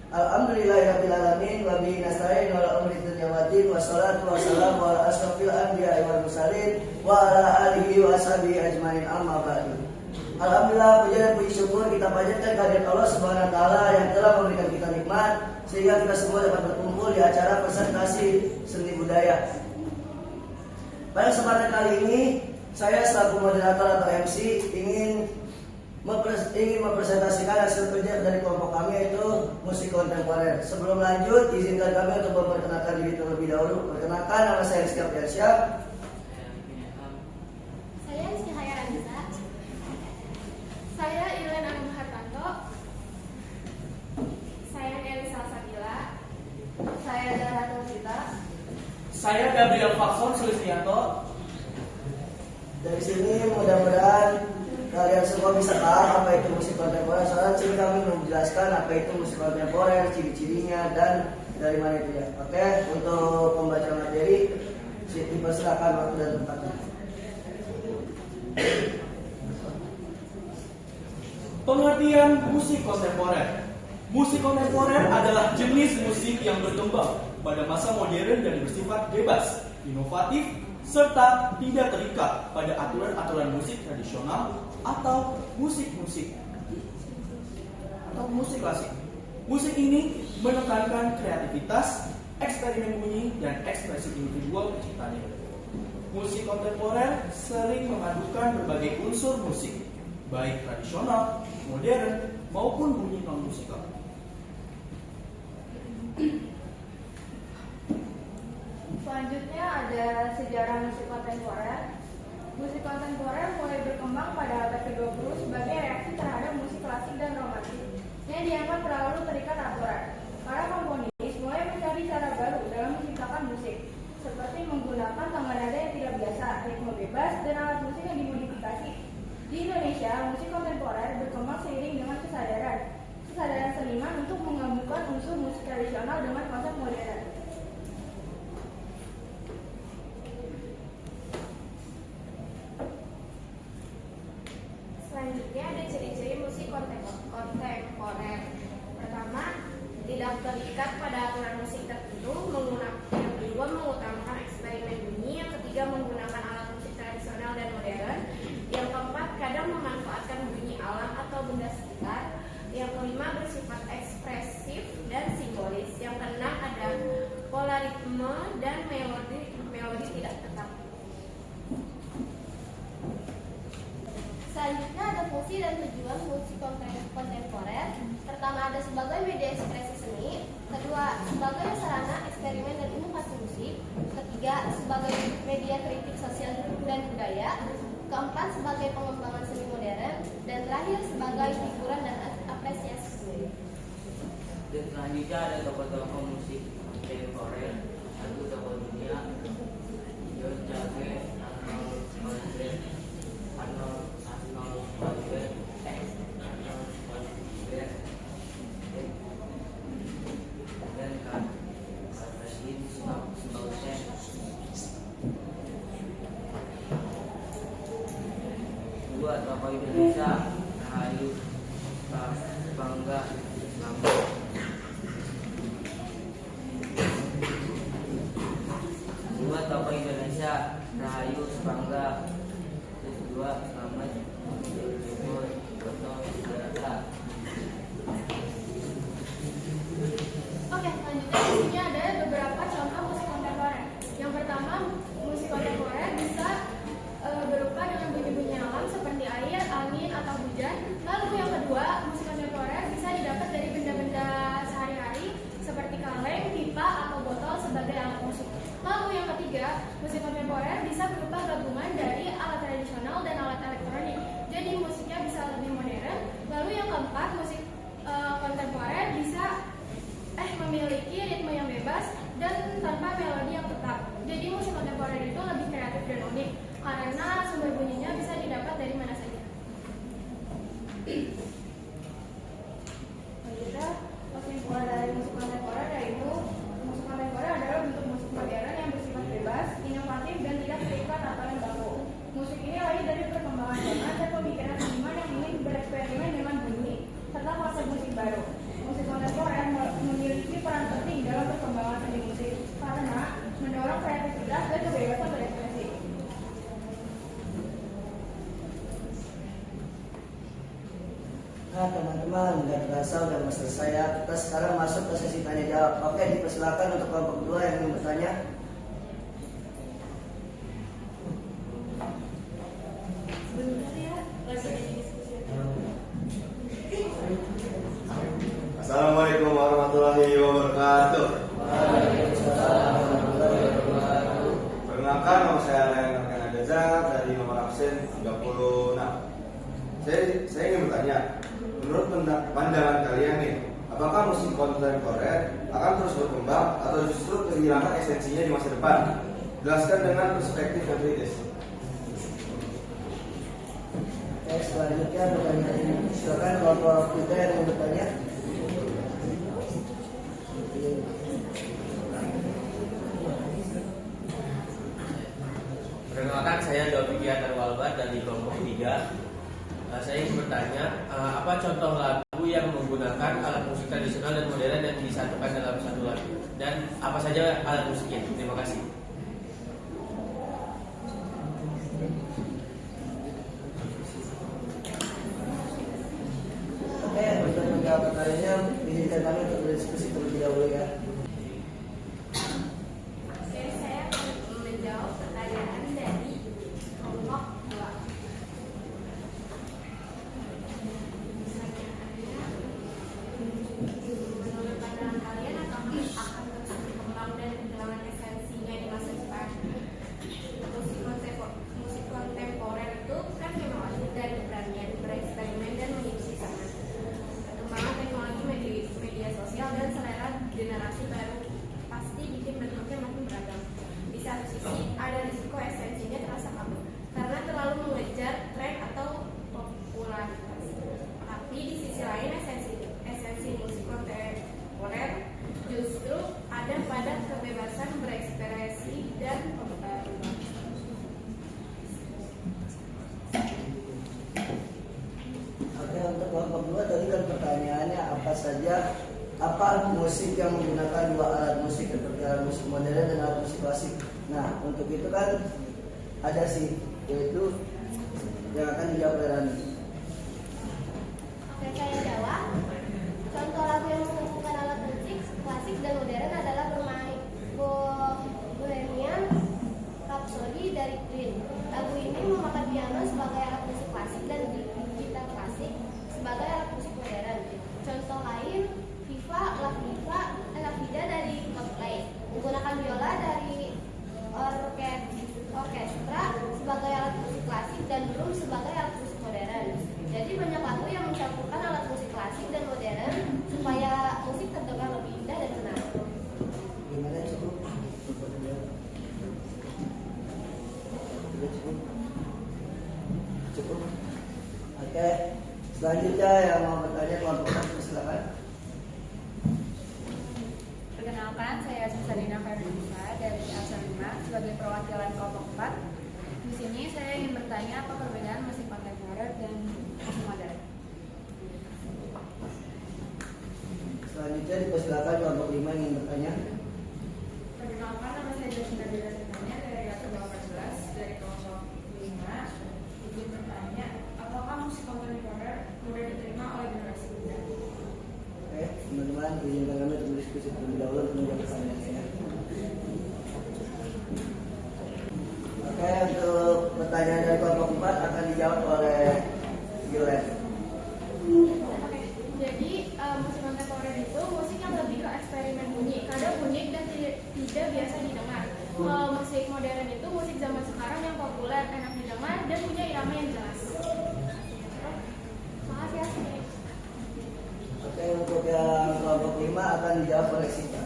Alhamdulillahirabbil alamin wa bihi nasta'in ala umri dunya waddin wassalatu wassalamu ala asyrofil anbiya'i wal mursalin wa ala alihi wa ashabihi ajmain amma ba'du. Alhamdulillah, puji dan puji syukur kita panjatkan kehadirat Allah Subhanahu wa taala yang telah memberikan kita nikmat sehingga kita semua dapat berkumpul di acara presentasi seni budaya. Pada kesempatan kali ini saya selaku moderator atau MC ingin mempresentasikan hasil kerja dari kelompok kami, yaitu musik kontemporer. Sebelum lanjut, izinkan kami untuk memperkenalkan diri terlebih dahulu. Perkenalkan, nama saya Rizky Abdiansyah. Saya Rizky Hayaranisa. Saya Ilen Anum Hartanto. Saya Elisa Sabila. Saya Dara Tulita. Saya Gabriel Fakson Sulisnianto. Dari sini mudah-mudahan kalian semua bisa paham apa itu musik kontemporer. Soalnya sini kami menjelaskan apa itu musik kontemporer, ciri-cirinya dan dari mana itu ya. Oke, untuk pembacaan materi dipersilakan waktu dan tempatnya. Pengertian musik kontemporer. Musik kontemporer adalah jenis musik yang berkembang pada masa modern dan bersifat bebas, inovatif, serta tidak terikat pada aturan-aturan musik tradisional atau musik klasik. Musik ini menekankan kreativitas, eksperimen bunyi, dan ekspresi individual penciptanya. Musik kontemporer sering memadukan berbagai unsur musik, baik tradisional, modern, maupun bunyi non-musikal. Selanjutnya ada sejarah musik kontemporer. Musik kontemporer mulai berkembang pada abad ke-20 sebagai reaksi terhadap musik klasik dan romantik yang dianggap terlalu terikat aturan. Para komponis mulai mencari cara baru dalam menciptakan musik, seperti menggunakan tangga nada yang tidak biasa, ritme bebas, dan alat musik yang dimodifikasi. Di Indonesia, musik kontemporer berkembang seiring dengan kesadaran seniman untuk menggabungkan unsur musik tradisional dengan konsep modern. Selanjutnya ada ciri-ciri musik kontemporer. Pertama, tidak terikat pada aturan musik tertentu. Yang kedua, mengutamakan eksperimen bunyi. Yang ketiga, menggunakan alat musik tradisional dan modern. Yang keempat, kadang memanfaatkan bunyi alam atau benda sekitar. Yang kelima, bersifat ekspresif dan simbolis. Yang keenam, ada pola ritme dan melodi tidak tetap. Selanjutnya ada fungsi dan tujuan musik kontemporer. Pertama, ada sebagai media ekspresi seni. Kedua, sebagai sarana eksperimen dan inovasi musik. Ketiga, sebagai media kritik sosial dan budaya. Keempat, sebagai pengembangan seni modern. Dan terakhir, sebagai hiburan dan apresiasi seni. Dan selanjutnya ada tokoh-tokoh musik kontemporer. Satu tokoh dunia, John Cage, Arnold Schwarzenegger, dan Catherine Stewart. Dua tokoh Indonesia, Rahayu Bangga Selamat. Dua tokoh Indonesia, Rahayu Bangga Dua Selamat Timur Foto Data. Oke, selanjutnya di sini ada beberapa contoh musik kontemporer. Yang pertama, musik kontemporer bisa berupa dengan bunyi-bunyi alam seperti air, angin, atau hujan. Lalu yang kedua, musik kontemporer bisa didapat dari benda-benda sehari-hari seperti kaleng, pipa, atau botol sebagai alat musik. Lalu yang ketiga, musik kontemporer bisa berupa gabungan dari alat tradisional dan alat elektronik. Jadi musiknya bisa lebih modern. Lalu yang keempat, musik kontemporer bisa memiliki ritme yang bebas dan tanpa melodi yang tetap. Jadi musik kontemporer itu lebih kreatif dan unik karena sumber bunyinya bisa didapat dari mana saja. Selanjutnya, kesimpulan dari musik kontemporer yaitu musik kontemporer adalah bentuk musik modern yang bersifat bebas, inovatif, dan tidak terikat aturan baku. Musik ini lahir dari perkembangan zaman dan pemikiran seniman yang ingin bereksperimen dengan bunyi serta konsep musik baru. Musik kontemporer kreativitas dan kebebasan berekspresi. Nah teman-teman, nggak terasa udah mau selesai ya. Kita sekarang masuk ke sesi tanya jawab. Oke, dipersilakan untuk kelompok 2 yang ingin bertanya. Sebentar ya, lagi di diskusi. Assalamualaikum warahmatullahi wabarakatuh. Perkenalkan, nama saya Ryan Arkanadaza dari nomor absen 36. Saya ingin bertanya, menurut pandangan kalian nih, apakah musik kontemporer akan terus berkembang atau justru kehilangan esensinya di masa depan? Jelaskan dengan perspektif yang kritis. Oke, selanjutnya pertanyaan ini. Silakan kelompok 3 yang ingin bertanya. Perkenalkan, saya Doviki Atarwalbar dari kelompok 3. Saya ingin bertanya, apa contoh lagu yang menggunakan alat musik tradisional dan modern yang disatukan dalam satu lagu? Dan apa saja alat musiknya? Terima kasih. Oke, untuk menjawab pertanyaannya, izinkan kami untuk berdiskusi terlebih dahulu ya. Oke, saya akan menjawab pertanyaan dari kelompok 2. Menurut pandangan kalian, apakah akan terus berkembang dan kehilangan esensinya di masa depan? Musik kontemporer itu kan memang lahir dari keberanian bereksperimen dan mengikuti zaman. Perkembangan teknologi media sosial dan selera generasi baru pasti bikin bentuknya makin beragam. Di satu sisi ada risiko esensinya terasa kabur karena terlalu mengejar tren atau popularitas. Tapi di sisi lain esensi musik kontemporer justru ada pada kebebasan berekspresi dan pembaruan. Oke, untuk kelompok 2 tadi kan pertanyaannya apa musik yang menggunakan 2 alat musik seperti alat musik modern dan alat musik klasik. Nah, untuk itu kan ada sih, yaitu yang akan dijawab oleh Rani. Oke, saya jawab. Contoh lagu yang menghubungkan alat musik klasik dan modern adalah bermain Bohemian Rhapsody dari Queen. Lagu ini memakai piano sebagai alat musik klasik dan gitar klasik sebagai alat musik modern. Contoh lain, Viva La Vida dari Coldplay menggunakan biola dari orkestra sebagai alat musik klasik dan drum sebagai alat musik modern. Jadi banyak lagu yang mencampurkan alat musik klasik dan modern supaya musik terdengar lebih indah dan tenang. Gimana, cukup? Sudah cukup? Cukup? Oke, selanjutnya yang mau bertanya kelompok 1, silakan. Perkenalkan, saya Susanina Ferdinisa dari absen 5 sebagai perwakilan kelompok 4. Di sini saya ingin bertanya apa perbedaan musik kontemporer dan musik modern. Selanjutnya dipersilakan kelompok 5 yang ingin bertanya. Perkenalkan, nama saya Jasmine Nadira Sintanya dari absen 14 dari kelompok 5. Ingin bertanya, apakah musik kontemporer mudah diterima oleh generasi muda? Oke, teman-teman, izinkan kami untuk berdiskusi terlebih dahulu untuk menjawab pertanyaannya. Oke, untuk pertanyaan dari kelompok 4 akan dijawab oleh Gilen. Oke, jadi musik kontemporer itu musik yang lebih ke eksperimen bunyi, kadang unik dan tidak biasa didengar. Kalau musik modern itu musik zaman sekarang yang populer, enak didengar dan punya irama yang jelas. Makasih ya. Oke, untuk yang kelompok 5 akan dijawab oleh Sita.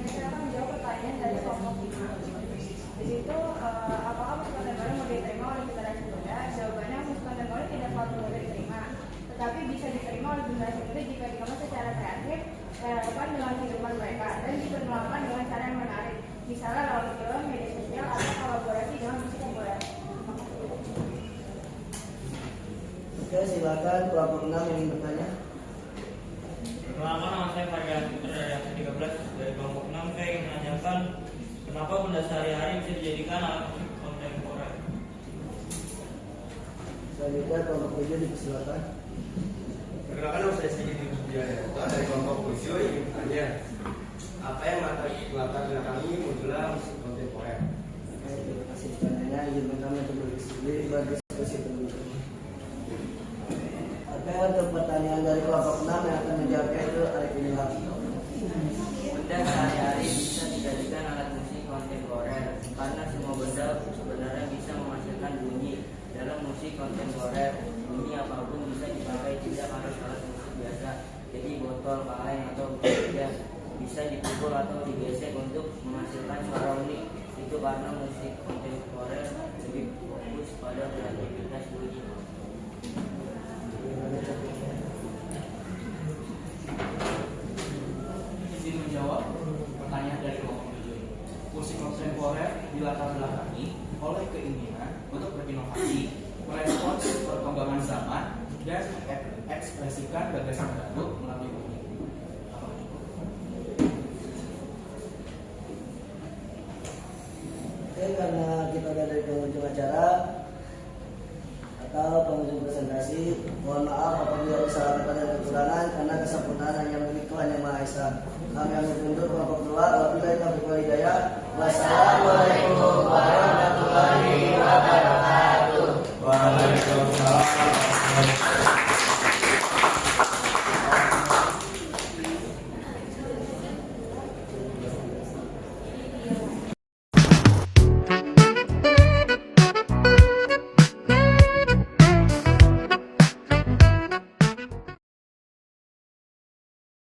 Saya akan menjawab pertanyaan dari kelompok 5. Di situ, apakah musik kontemporer mau diterima oleh generasi muda? Jawabannya, musik kontemporer tidak selalu mudah diterima, tetapi bisa diterima oleh generasi muda jika dikemas secara kreatif, relevan dengan kehidupan mereka, dan diperkenalkan dengan cara yang menarik, misalnya lewat film, media sosial, atau kolaborasi dengan musik populer. Oke, silakan kelompok 6 yang ingin bertanya. Perkenalkan, nama saya Fajar Putra dari absen 13 dari kelompok 6. Saya ingin menanyakan Kenapa benda sehari-hari bisa dijadikan alat musik kontemporer? Selanjutnya kelompok 7 dipersilakan. Perkenalkan nama saya Sigit Widianto dari kelompok 7 ingin bertanya, apa yang melatar belakangi munculnya musik kontemporer? Oke, terima kasih pertanyaannya. Izinkan kami untuk berdiskusi teman-teman. Oke, untuk pertanyaan dari kelompok 6 yang akan menjawabnya itu Arifin Ilham. Benda sehari-hari bisa dijadikan alat musik kontemporer karena semua benda sebenarnya bisa menghasilkan bunyi. Dalam musik kontemporer, bunyi apapun bisa dipakai, tidak harus alat musik biasa. Jadi botol, kaleng, atau benda bisa dipukul atau digesek untuk menghasilkan suara unik. Itu karena musik kontemporer lebih fokus pada kreativitas bunyi. Izin menjawab pertanyaan dari kelompok 7 ini. Musik kontemporer dilatar belakangi oleh keinginan untuk berinovasi, merespons perkembangan zaman, dan mengekspresikan gagasan baru melalui bunyi. Oke, karena kita udah dari pengunjung acara atau pengunjung presentasi, mohon maaf apabila ada salah kata dan kekurangan, karena kesempurnaan hanya milik Tuhan Yang Maha Esa. Kami akan undur kelompok 2. Wabillahi taufiq wal hidayah. Wassalamualaikum